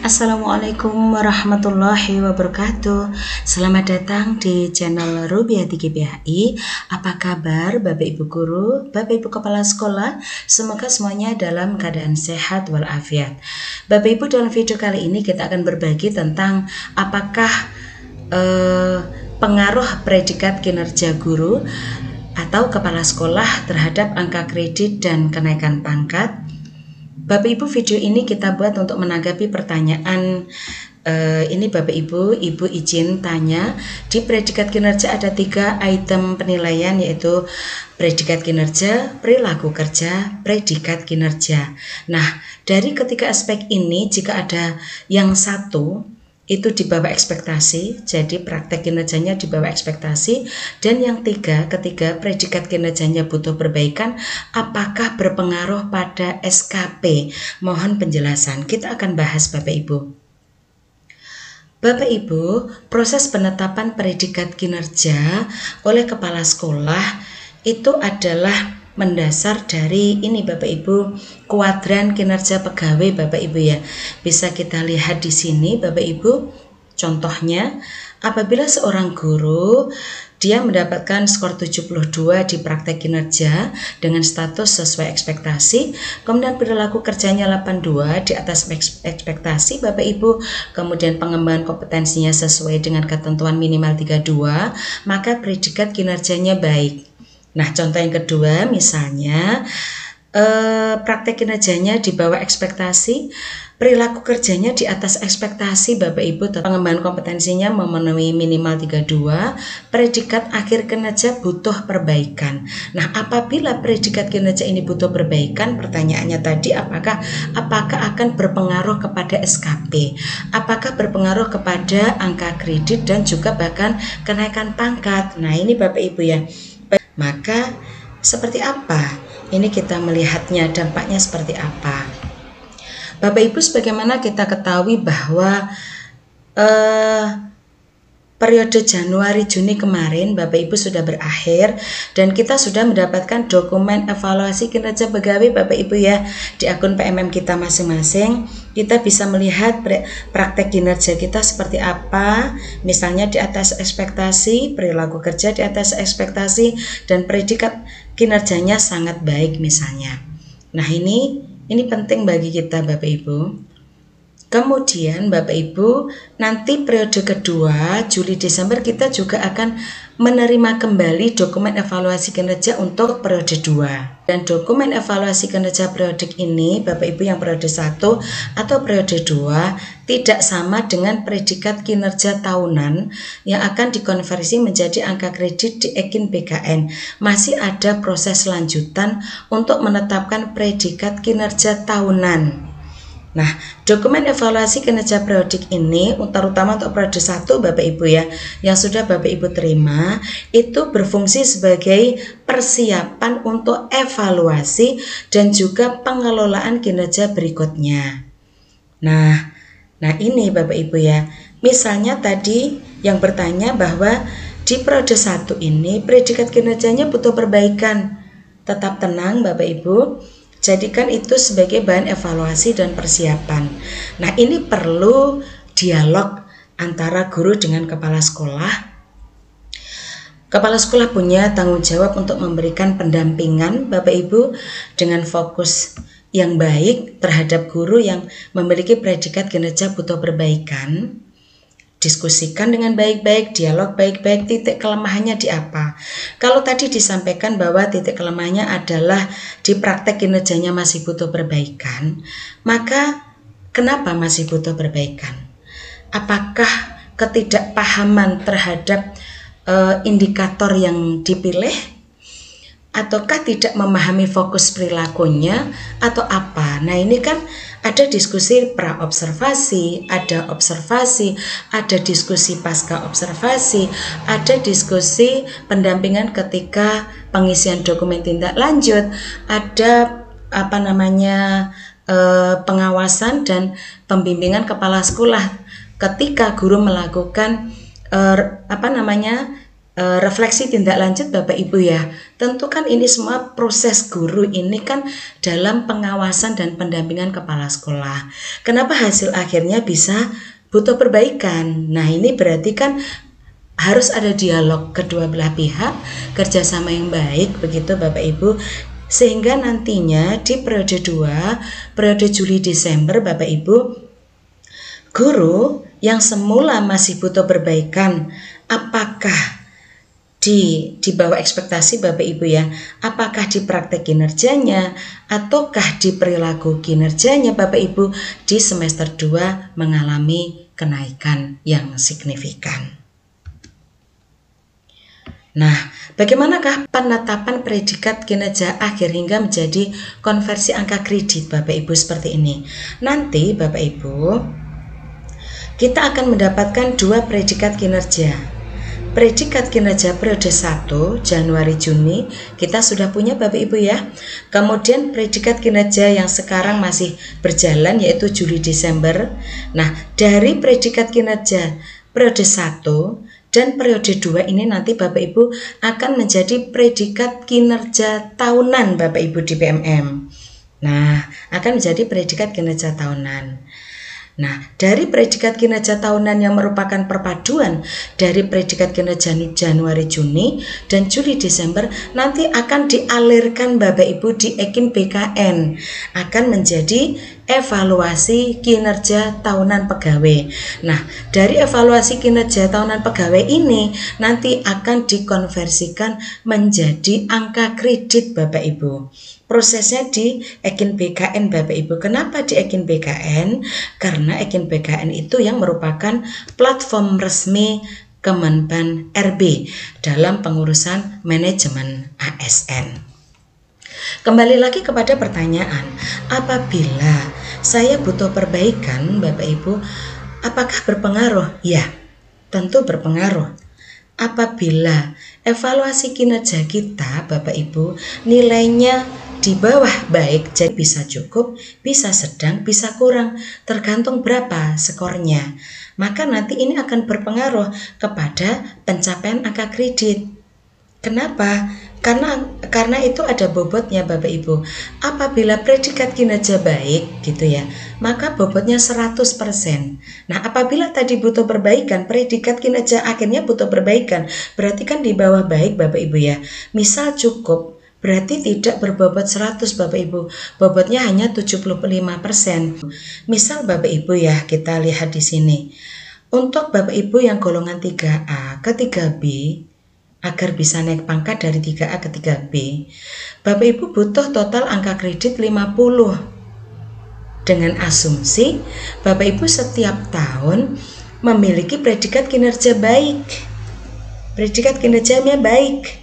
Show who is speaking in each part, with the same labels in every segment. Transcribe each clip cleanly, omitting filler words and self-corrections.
Speaker 1: Assalamualaikum warahmatullahi wabarakatuh. Selamat datang di channel Rubiati GPHI. Apa kabar Bapak Ibu Guru, Bapak Ibu Kepala Sekolah? Semoga semuanya dalam keadaan sehat walafiat. Bapak Ibu, dalam video kali ini kita akan berbagi tentang apakah pengaruh predikat kinerja guru atau kepala sekolah terhadap angka kredit dan kenaikan pangkat. Bapak Ibu, video ini kita buat untuk menanggapi pertanyaan ini Bapak Ibu izin tanya. Di predikat kinerja ada 3 item penilaian, yaitu predikat kinerja, perilaku kerja, predikat kinerja. Nah, dari ketiga aspek ini jika ada yang satu itu di bawah ekspektasi, jadi praktek kinerjanya di bawah ekspektasi. Dan yang ketiga predikat kinerjanya butuh perbaikan, apakah berpengaruh pada SKP? Mohon penjelasan. Kita akan bahas Bapak Ibu. Bapak Ibu, proses penetapan predikat kinerja oleh kepala sekolah itu adalah mendasar dari ini Bapak Ibu, kuadran kinerja pegawai Bapak Ibu ya. Bisa kita lihat di sini Bapak Ibu. Contohnya, apabila seorang guru dia mendapatkan skor 72 di praktek kinerja dengan status sesuai ekspektasi, kemudian perilaku kerjanya 82 di atas ekspektasi Bapak Ibu, kemudian pengembangan kompetensinya sesuai dengan ketentuan minimal 32, maka predikat kinerjanya baik. Nah, contoh yang kedua misalnya praktek kinerjanya di bawah ekspektasi, perilaku kerjanya di atas ekspektasi Bapak Ibu, pengembangan kompetensinya memenuhi minimal 32, predikat akhir kinerja butuh perbaikan. Nah, apabila predikat kinerja ini butuh perbaikan, pertanyaannya tadi apakah akan berpengaruh kepada SKP, apakah berpengaruh kepada angka kredit dan juga bahkan kenaikan pangkat. Nah, ini Bapak Ibu ya. Maka seperti apa? Ini kita melihatnya dampaknya seperti apa. Bapak Ibu, sebagaimana kita ketahui bahwa periode Januari-Juni kemarin Bapak Ibu sudah berakhir dan kita sudah mendapatkan dokumen evaluasi kinerja pegawai Bapak Ibu ya. Di akun PMM kita masing-masing kita bisa melihat praktek kinerja kita seperti apa, misalnya di atas ekspektasi, perilaku kerja di atas ekspektasi, dan predikat kinerjanya sangat baik misalnya. Nah, ini penting bagi kita Bapak Ibu. Kemudian Bapak Ibu, nanti periode kedua Juli-Desember kita juga akan menerima kembali dokumen evaluasi kinerja untuk periode 2. Dan dokumen evaluasi kinerja periodik ini Bapak Ibu yang periode 1 atau periode 2 tidak sama dengan predikat kinerja tahunan yang akan dikonversi menjadi angka kredit di EKIN BKN. Masih ada proses lanjutan untuk menetapkan predikat kinerja tahunan. Nah, dokumen evaluasi kinerja periodik ini terutama untuk periode 1 Bapak Ibu ya, yang sudah Bapak Ibu terima, itu berfungsi sebagai persiapan untuk evaluasi dan juga pengelolaan kinerja berikutnya. Nah ini Bapak Ibu ya. Misalnya tadi yang bertanya bahwa di periode 1 ini predikat kinerjanya butuh perbaikan. Tetap tenang Bapak Ibu. Jadikan itu sebagai bahan evaluasi dan persiapan. Nah, ini perlu dialog antara guru dengan kepala sekolah. Kepala sekolah punya tanggung jawab untuk memberikan pendampingan Bapak Ibu dengan fokus yang baik terhadap guru yang memiliki predikat kinerja butuh perbaikan. Diskusikan dengan baik-baik, dialog baik-baik, titik kelemahannya di apa. Kalau tadi disampaikan bahwa titik kelemahannya adalah di praktek kinerjanya masih butuh perbaikan, maka kenapa masih butuh perbaikan? Apakah ketidakpahaman terhadap indikator yang dipilih? Ataukah tidak memahami fokus perilakunya atau apa? Nah, ini kan ada diskusi pra-observasi, ada observasi, ada diskusi pasca observasi, ada diskusi pendampingan ketika pengisian dokumen tindak lanjut, ada pengawasan dan pembimbingan kepala sekolah ketika guru melakukan refleksi tindak lanjut Bapak Ibu ya. Tentu kan ini semua proses guru ini kan dalam pengawasan dan pendampingan kepala sekolah. Kenapa hasil akhirnya bisa butuh perbaikan? Nah, ini berarti kan harus ada dialog kedua belah pihak, kerjasama yang baik begitu Bapak Ibu, sehingga nantinya di periode 2, periode Juli Desember Bapak Ibu, guru yang semula masih butuh perbaikan, apakah di bawah ekspektasi Bapak Ibu ya, apakah di praktek kinerjanya ataukah di perilaku kinerjanya Bapak Ibu di semester 2 mengalami kenaikan yang signifikan. Nah, bagaimanakah penetapan predikat kinerja akhir hingga menjadi konversi angka kredit Bapak Ibu seperti ini? Nanti Bapak Ibu, kita akan mendapatkan 2 predikat kinerja. Predikat kinerja periode 1 Januari-Juni kita sudah punya Bapak Ibu ya. Kemudian predikat kinerja yang sekarang masih berjalan yaitu Juli-Desember. Nah, dari predikat kinerja periode 1 dan periode 2 ini nanti Bapak Ibu akan menjadi predikat kinerja tahunan Bapak Ibu di PMM. Nah, akan menjadi predikat kinerja tahunan. Nah, dari predikat kinerja tahunan yang merupakan perpaduan dari predikat kinerja Januari, Juni, dan Juli, Desember nanti akan dialirkan Bapak Ibu di EKIN BKN, akan menjadi evaluasi kinerja tahunan pegawai. Nah, dari evaluasi kinerja tahunan pegawai ini nanti akan dikonversikan menjadi angka kredit Bapak Ibu. Prosesnya di EKIN BKN Bapak Ibu. Kenapa di EKIN BKN? Karena EKIN BKN itu yang merupakan platform resmi Kemenpan RB dalam pengurusan manajemen ASN. Kembali lagi kepada pertanyaan, apabila saya butuh perbaikan Bapak Ibu, apakah berpengaruh? Ya, tentu berpengaruh. Apabila evaluasi kinerja kita Bapak Ibu nilainya di bawah baik, jadi bisa cukup, bisa sedang, bisa kurang, tergantung berapa skornya. Maka nanti ini akan berpengaruh kepada pencapaian angka kredit. Kenapa? Karena itu ada bobotnya Bapak Ibu. Apabila predikat kinerja baik gitu ya, maka bobotnya 100%. Nah, apabila tadi butuh perbaikan, predikat kinerja akhirnya butuh perbaikan, berarti kan di bawah baik Bapak Ibu ya. Misal cukup, berarti tidak berbobot 100 Bapak Ibu, bobotnya hanya 75%. Misal Bapak Ibu ya, kita lihat di sini. Untuk Bapak Ibu yang golongan 3A ke 3B, agar bisa naik pangkat dari 3A ke 3B, Bapak Ibu butuh total angka kredit 50. Dengan asumsi Bapak Ibu setiap tahun memiliki predikat kinerja baik. Predikat kinerjanya baik.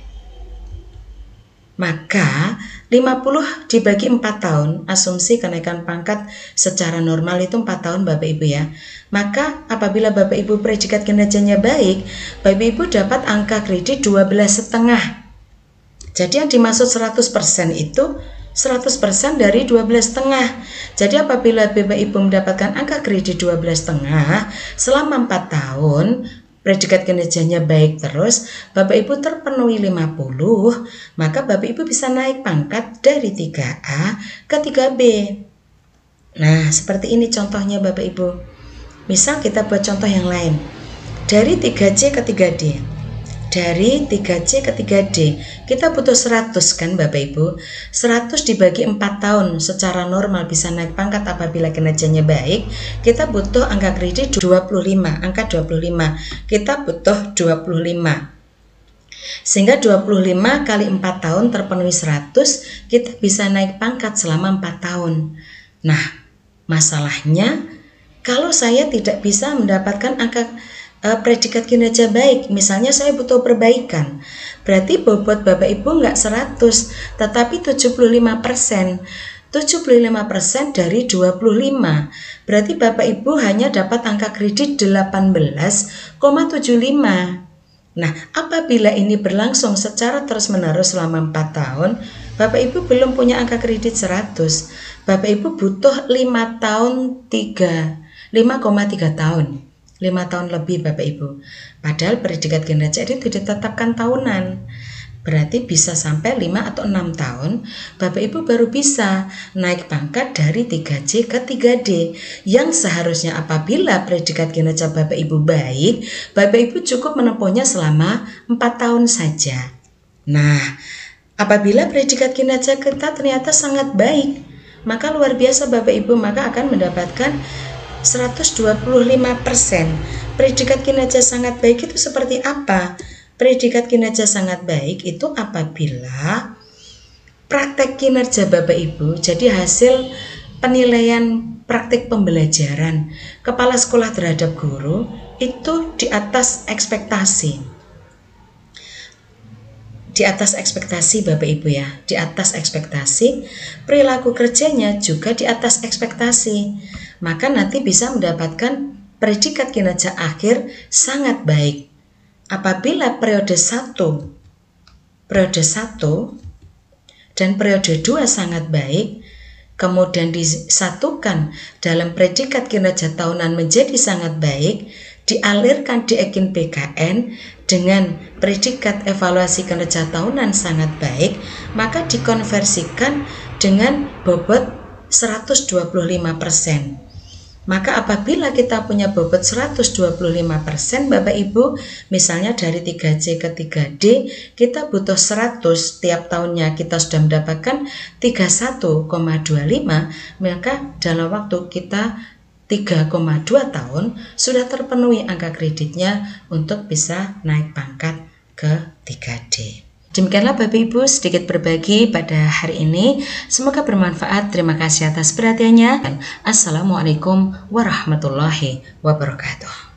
Speaker 1: Maka 50 dibagi 4 tahun, asumsi kenaikan pangkat secara normal itu 4 tahun Bapak Ibu ya. Maka apabila Bapak Ibu predikat kinerjanya baik, Bapak Ibu dapat angka kredit 12,5. Jadi yang dimaksud 100% itu 100% dari 12,5. Jadi apabila Bapak Ibu mendapatkan angka kredit 12,5 selama 4 tahun, predikat kinerjanya baik terus, Bapak Ibu terpenuhi 50, maka Bapak Ibu bisa naik pangkat dari 3A ke 3B. Nah, seperti ini contohnya Bapak Ibu. Misal kita buat contoh yang lain. Dari 3C ke 3D. Dari 3C ke 3D, kita butuh 100 kan Bapak Ibu. 100 dibagi 4 tahun secara normal bisa naik pangkat apabila kinerjanya baik. Kita butuh angka kredit 25, angka 25. Kita butuh 25. Sehingga 25 kali 4 tahun terpenuhi 100, kita bisa naik pangkat selama 4 tahun. Nah, masalahnya kalau saya tidak bisa mendapatkan angka predikat kinerja baik, misalnya saya butuh perbaikan, berarti bobot Bapak Ibu nggak 100, tetapi 75%. 75% dari 25, berarti Bapak Ibu hanya dapat angka kredit 18,75. Nah, apabila ini berlangsung secara terus-menerus selama 4 tahun, Bapak Ibu belum punya angka kredit 100. Bapak Ibu butuh 5,3 tahun. tahun lebih Bapak Ibu. Padahal predikat kinerja itu ditetapkan tahunan. Berarti bisa sampai 5 atau 6 tahun Bapak Ibu baru bisa naik pangkat dari 3C ke 3D. Yang seharusnya apabila predikat kinerja Bapak Ibu baik, Bapak Ibu cukup menempuhnya selama 4 tahun saja. Nah, apabila predikat kinerja kita ternyata sangat baik, maka luar biasa Bapak Ibu, maka akan mendapatkan 125%. Predikat kinerja sangat baik itu seperti apa? Predikat kinerja sangat baik itu apabila praktek kinerja Bapak Ibu, jadi hasil penilaian praktik pembelajaran kepala sekolah terhadap guru itu di atas ekspektasi. Di atas ekspektasi Bapak Ibu ya, di atas ekspektasi, perilaku kerjanya juga di atas ekspektasi. Maka nanti bisa mendapatkan predikat kinerja akhir sangat baik. Apabila periode 1 dan periode 2 sangat baik, kemudian disatukan dalam predikat kinerja tahunan menjadi sangat baik, dialirkan di EKIN PKN dengan predikat evaluasi kinerja tahunan sangat baik, maka dikonversikan dengan bobot 125%. Maka apabila kita punya bobot 125% Bapak Ibu, misalnya dari 3C ke 3D, kita butuh 100, tiap tahunnya kita sudah mendapatkan 31,25, maka dalam waktu kita 3,2 tahun sudah terpenuhi angka kreditnya untuk bisa naik pangkat ke 3D. Demikianlah Bapak Ibu sedikit berbagi pada hari ini. Semoga bermanfaat. Terima kasih atas perhatiannya. Assalamualaikum warahmatullahi wabarakatuh.